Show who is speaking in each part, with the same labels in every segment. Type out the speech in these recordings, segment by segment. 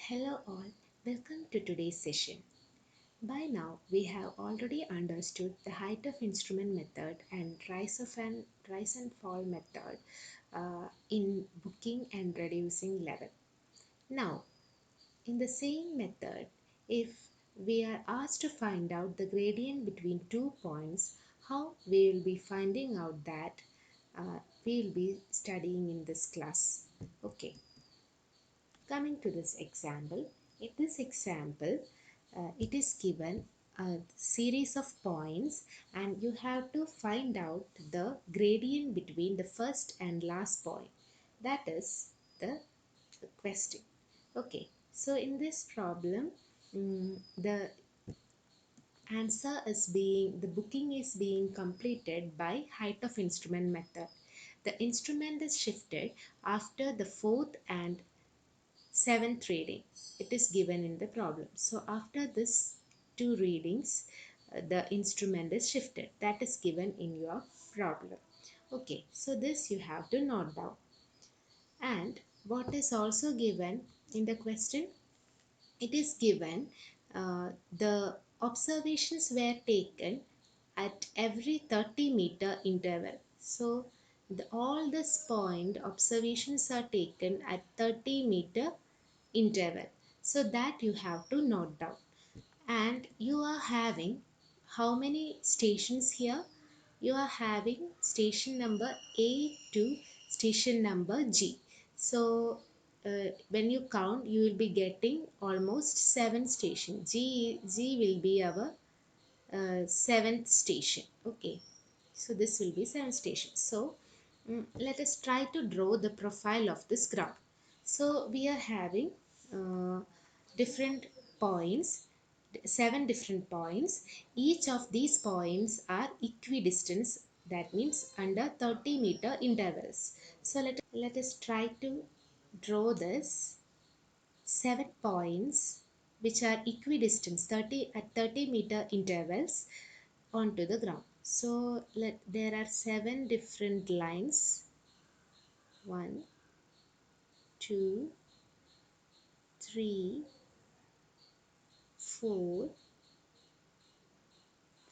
Speaker 1: Hello all, welcome to today's session. By now, we have already understood the height of instrument method and rise and fall method in booking and reducing level. Now, in the same method, if we are asked to find out the gradient between 2 points, how we will be finding out that we will be studying in this class. Okay. Coming to this example, in this example, it is given a series of points and you have to find out the gradient between the first and last point. That is the question. Okay, so in this problem, the the booking is being completed by height of instrument method. The instrument is shifted after the fourth and seventh reading. It is given in the problem. So after this two readings, the instrument is shifted. That is given in your problem. Okay, so this you have to note down. And what is also given in the question? It is given the observations were taken at every 30-meter interval. So all this point observations are taken at 30-meter interval, so that you have to note down. And you are having how many stations here? You are having station number A to station number G. So when you count, you will be getting almost 7 stations. G will be our seventh station. Okay, so this will be 7 stations. So let us try to draw the profile of this graph. So we are having uh, different points, 7 different points. Each of these points are equidistant, that means under 30-meter intervals. So let us try to draw this 7 points which are equidistant 30 at 30-meter intervals onto the ground. So there are 7 different lines. 1, 2, 3, 4,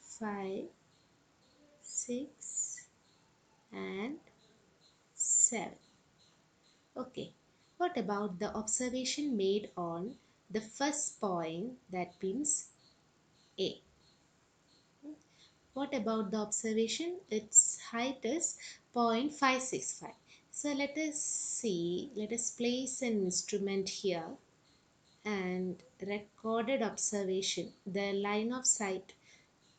Speaker 1: 5, 6 and 7. Okay, what about the observation made on the first point, that means A? What about the observation? Its height is 0.565. So let us see, let us place an instrument here and recorded observation. The line of sight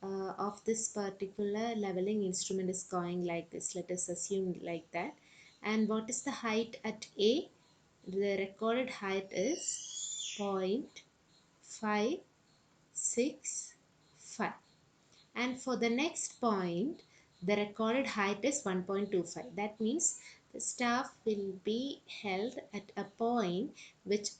Speaker 1: of this particular leveling instrument is going like this. Let us assume like that. And what is the height at A? The recorded height is 0.565. And for the next point, the recorded height is 1.25. That means the staff will be held at a point which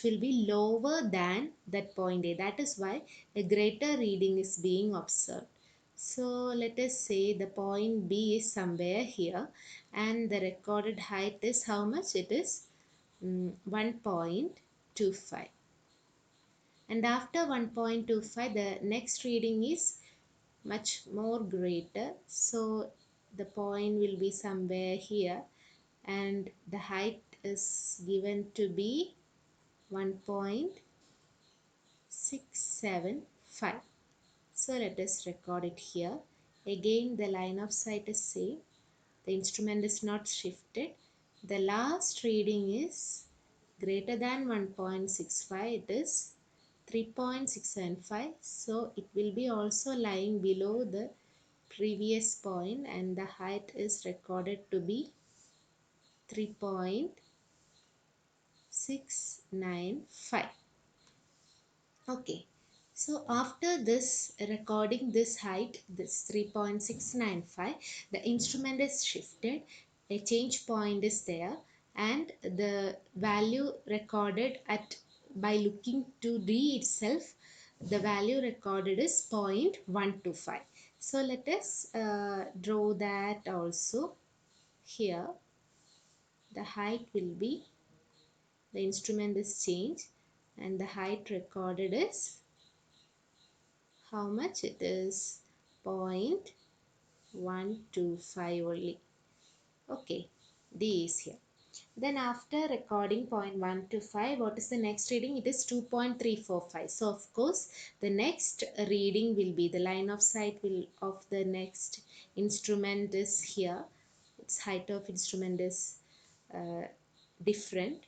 Speaker 1: will be lower than that point A. That is why a greater reading is being observed. So let us say the point B is somewhere here and the recorded height is how much? It is 1.25. And after 1.25, the next reading is much more greater, so the point will be somewhere here and the height is given to be 1.675. So let us record it here. Again the line of sight is same, the instrument is not shifted, the last reading is greater than 1.65, it is 3.675. So it will be also lying below the previous point and the height is recorded to be 3.695. Okay, so after this recording this height, this 3.695, the instrument is shifted, a change point is there and the value recorded at by looking to D itself, the value recorded is 0.125. So let us draw that also. Here the height will be, the instrument is changed, and the height recorded is how much? It is 0.125 only. Okay, D is here. Then after recording 0.125, what is the next reading? It is 2.345. So of course, the next reading will be the line of sight will of the next instrument is here. Its height of instrument is different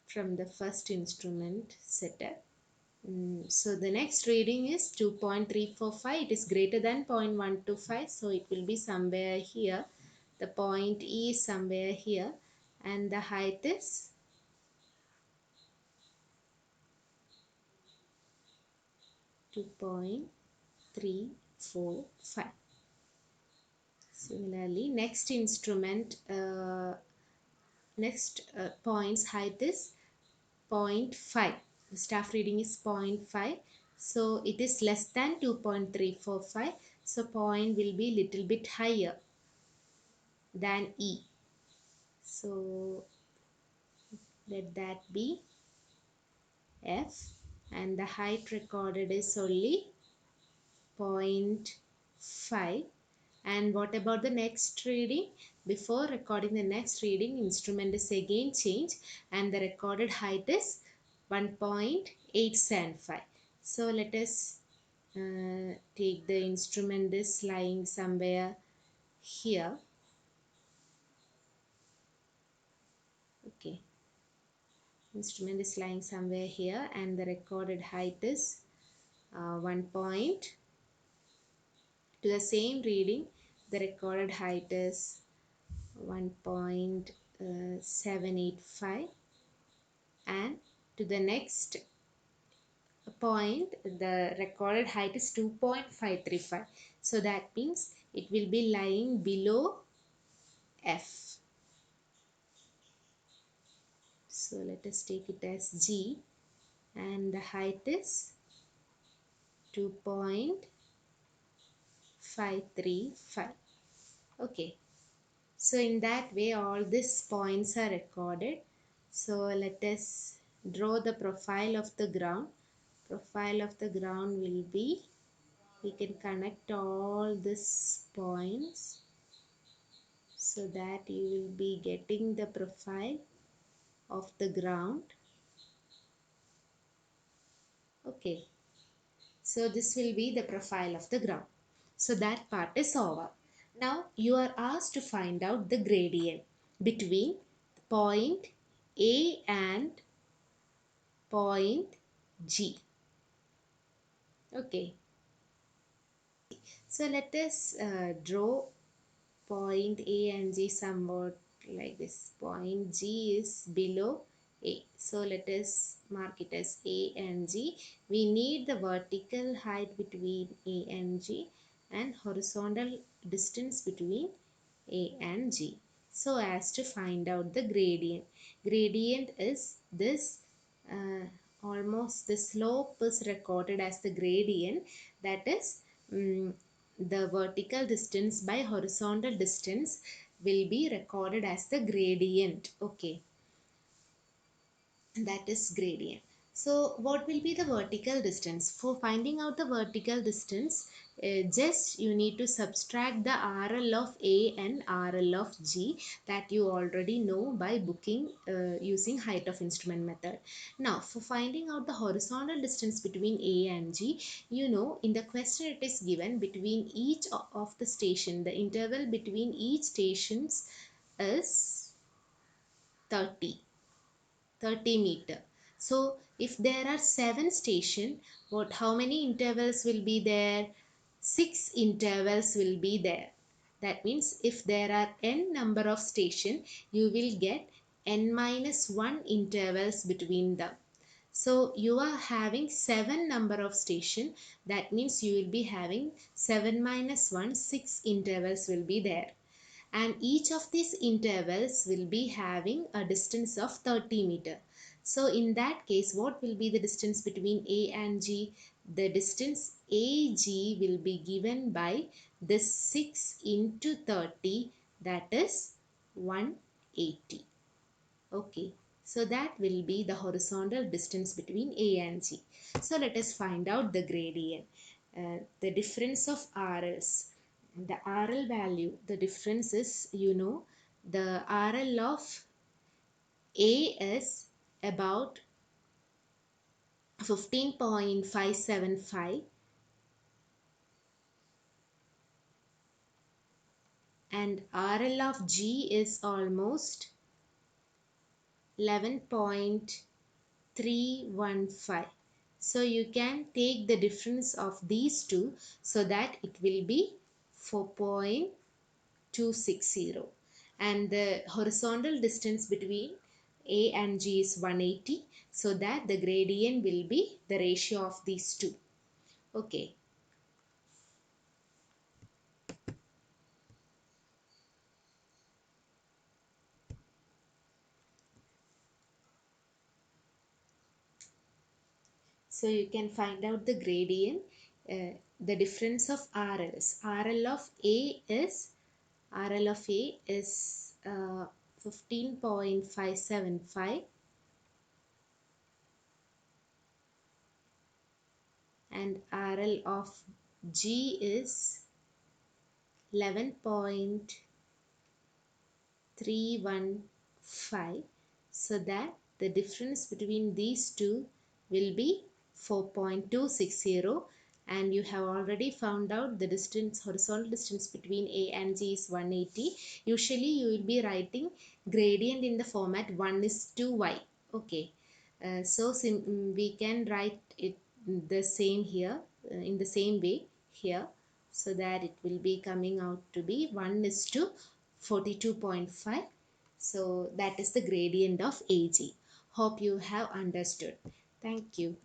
Speaker 1: from the first instrument setup. So the next reading is 2.345. It is greater than 0.125. So it will be somewhere here. The point E is somewhere here. And the height is 2.345. Similarly, next instrument, point's height is zero point 0.5. The staff reading is 0.5. So it is less than 2.345. So point will be little bit higher than E. So let that be F, and the height recorded is only 0.5. And what about the next reading? Before recording the next reading, instrument is again changed and the recorded height is 1.875. So let us take the instrument is lying somewhere here. Okay, instrument is lying somewhere here and the recorded height is 1 point. To the same reading, the recorded height is 1.785, and to the next point the recorded height is 2.535. So that means it will be lying below F. So let us take it as G, and the height is 2.535. Okay, so in that way all these points are recorded. So let us draw the profile of the ground. Profile of the ground will be, we can connect all these points so that you will be getting the profile of the ground. Okay, so this will be the profile of the ground. So that part is over. Now you are asked to find out the gradient between point A and point G. Okay, so let us draw point A and G somewhat like this. Point G is below A. So let us mark it as A and G. We need the vertical height between A and G and horizontal distance between A and G, so as to find out the gradient. Gradient is this, almost the slope is recorded as the gradient, that is the vertical distance by horizontal distance will be recorded as the gradient. Okay, that is gradient. So what will be the vertical distance? For finding out the vertical distance, just you need to subtract the RL of A and RL of G that you already know by booking using height of instrument method. Now for finding out the horizontal distance between A and G, you know in the question it is given between each of the station, the interval between each stations is 30 meter. So if there are 7 stations, how many intervals will be there? 6 intervals will be there. That means if there are n number of stations, you will get n minus 1 intervals between them. So you are having 7 number of station. That means you will be having 7 minus 1, 6 intervals will be there, and each of these intervals will be having a distance of 30 meter. So in that case, what will be the distance between A and G? The distance AG will be given by this 6 into 30, that is 180. Okay, So that will be the horizontal distance between A and G. So let us find out the gradient. The difference of RLs. The RL value, the difference is, the RL of A is about 15.575 and RL of G is almost 11.315. So you can take the difference of these two so that it will be 4.260, and the horizontal distance between A and G is 180, so that the gradient will be the ratio of these two. Okay. So you can find out the gradient, the difference of RLs. RL of A is 15.575 and RL of G is 11.315, so that the difference between these two will be 4.260, and you have already found out the distance, horizontal distance between A and G is 180. Usually you will be writing gradient in the format 1 is to y. Okay. We can write it the same here, in the same way here, so that it will be coming out to be 1 is to 42.5. So that is the gradient of AG. Hope you have understood. Thank you.